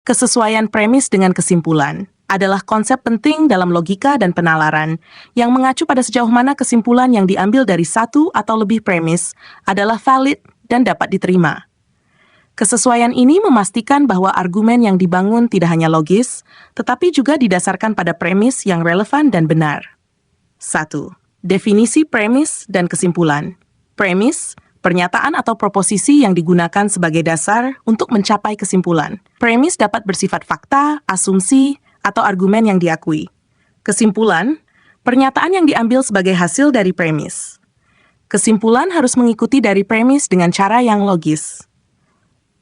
Kesesuaian premis dengan kesimpulan adalah konsep penting dalam logika dan penalaran yang mengacu pada sejauh mana kesimpulan yang diambil dari satu atau lebih premis adalah valid dan dapat diterima. Kesesuaian ini memastikan bahwa argumen yang dibangun tidak hanya logis, tetapi juga didasarkan pada premis yang relevan dan benar. 1. Definisi premis dan kesimpulan. Premis, pernyataan atau proposisi yang digunakan sebagai dasar untuk mencapai kesimpulan. Premis dapat bersifat fakta, asumsi, atau argumen yang diakui. Kesimpulan, pernyataan yang diambil sebagai hasil dari premis. Kesimpulan harus mengikuti dari premis dengan cara yang logis.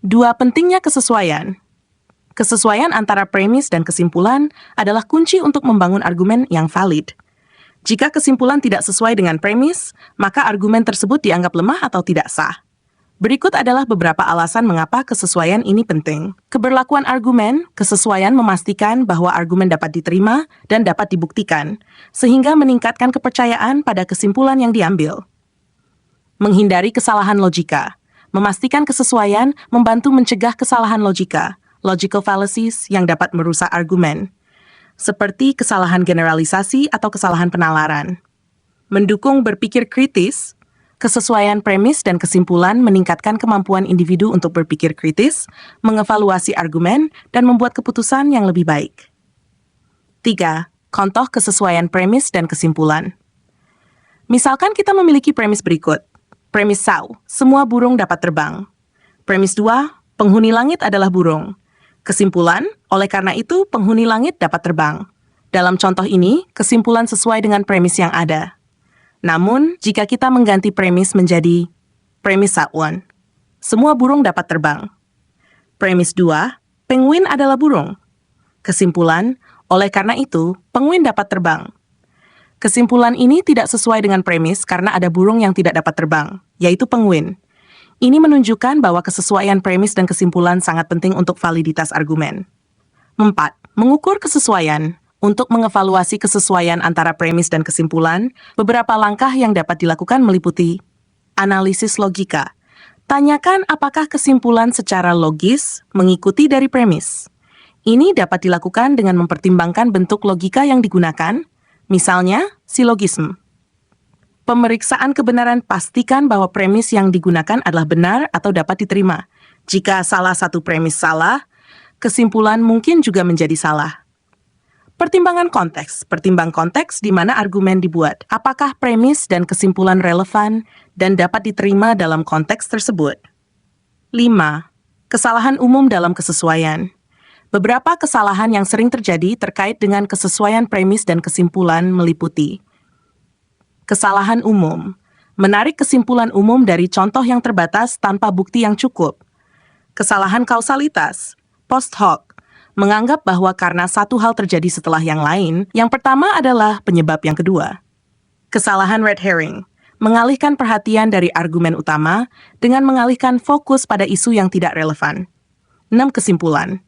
2. Pentingnya kesesuaian. Kesesuaian antara premis dan kesimpulan adalah kunci untuk membangun argumen yang valid. Jika kesimpulan tidak sesuai dengan premis, maka argumen tersebut dianggap lemah atau tidak sah. Berikut adalah beberapa alasan mengapa kesesuaian ini penting. Keberlakuan argumen, kesesuaian memastikan bahwa argumen dapat diterima dan dapat dibuktikan, sehingga meningkatkan kepercayaan pada kesimpulan yang diambil. Menghindari kesalahan logika. Memastikan kesesuaian membantu mencegah kesalahan logika, logical fallacies yang dapat merusak argumen, seperti kesalahan generalisasi atau kesalahan penalaran. Mendukung berpikir kritis, kesesuaian premis dan kesimpulan meningkatkan kemampuan individu untuk berpikir kritis, mengevaluasi argumen, dan membuat keputusan yang lebih baik. 3. Contoh kesesuaian premis dan kesimpulan. Misalkan kita memiliki premis berikut. Premis 1, semua burung dapat terbang. Premis 2, penghuni langit adalah burung. Kesimpulan, oleh karena itu penghuni langit dapat terbang. Dalam contoh ini, kesimpulan sesuai dengan premis yang ada. Namun, jika kita mengganti premis menjadi premis 1, semua burung dapat terbang. Premis 2, penguin adalah burung. Kesimpulan, oleh karena itu, penguin dapat terbang. Kesimpulan ini tidak sesuai dengan premis karena ada burung yang tidak dapat terbang, yaitu penguin. Ini menunjukkan bahwa kesesuaian premis dan kesimpulan sangat penting untuk validitas argumen. 4. Mengukur kesesuaian. Untuk mengevaluasi kesesuaian antara premis dan kesimpulan, beberapa langkah yang dapat dilakukan meliputi analisis logika. Tanyakan apakah kesimpulan secara logis mengikuti dari premis. Ini dapat dilakukan dengan mempertimbangkan bentuk logika yang digunakan, misalnya silogisme. Pemeriksaan kebenaran, pastikan bahwa premis yang digunakan adalah benar atau dapat diterima. Jika salah satu premis salah, kesimpulan mungkin juga menjadi salah. Pertimbangan konteks. Pertimbang konteks di mana argumen dibuat. Apakah premis dan kesimpulan relevan dan dapat diterima dalam konteks tersebut? 5. Kesalahan umum dalam kesesuaian. Beberapa kesalahan yang sering terjadi terkait dengan kesesuaian premis dan kesimpulan meliputi kesalahan umum, menarik kesimpulan umum dari contoh yang terbatas tanpa bukti yang cukup. Kesalahan kausalitas, post hoc, menganggap bahwa karena satu hal terjadi setelah yang lain, yang pertama adalah penyebab yang kedua. Kesalahan red herring, mengalihkan perhatian dari argumen utama dengan mengalihkan fokus pada isu yang tidak relevan. 6. Kesimpulan.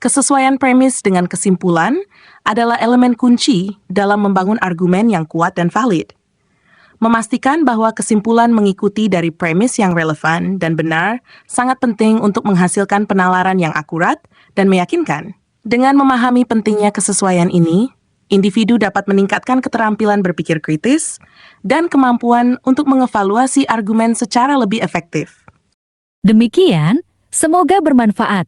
Kesesuaian premis dengan kesimpulan adalah elemen kunci dalam membangun argumen yang kuat dan valid. Memastikan bahwa kesimpulan mengikuti dari premis yang relevan dan benar sangat penting untuk menghasilkan penalaran yang akurat dan meyakinkan. Dengan memahami pentingnya kesesuaian ini, individu dapat meningkatkan keterampilan berpikir kritis dan kemampuan untuk mengevaluasi argumen secara lebih efektif. Demikian, semoga bermanfaat.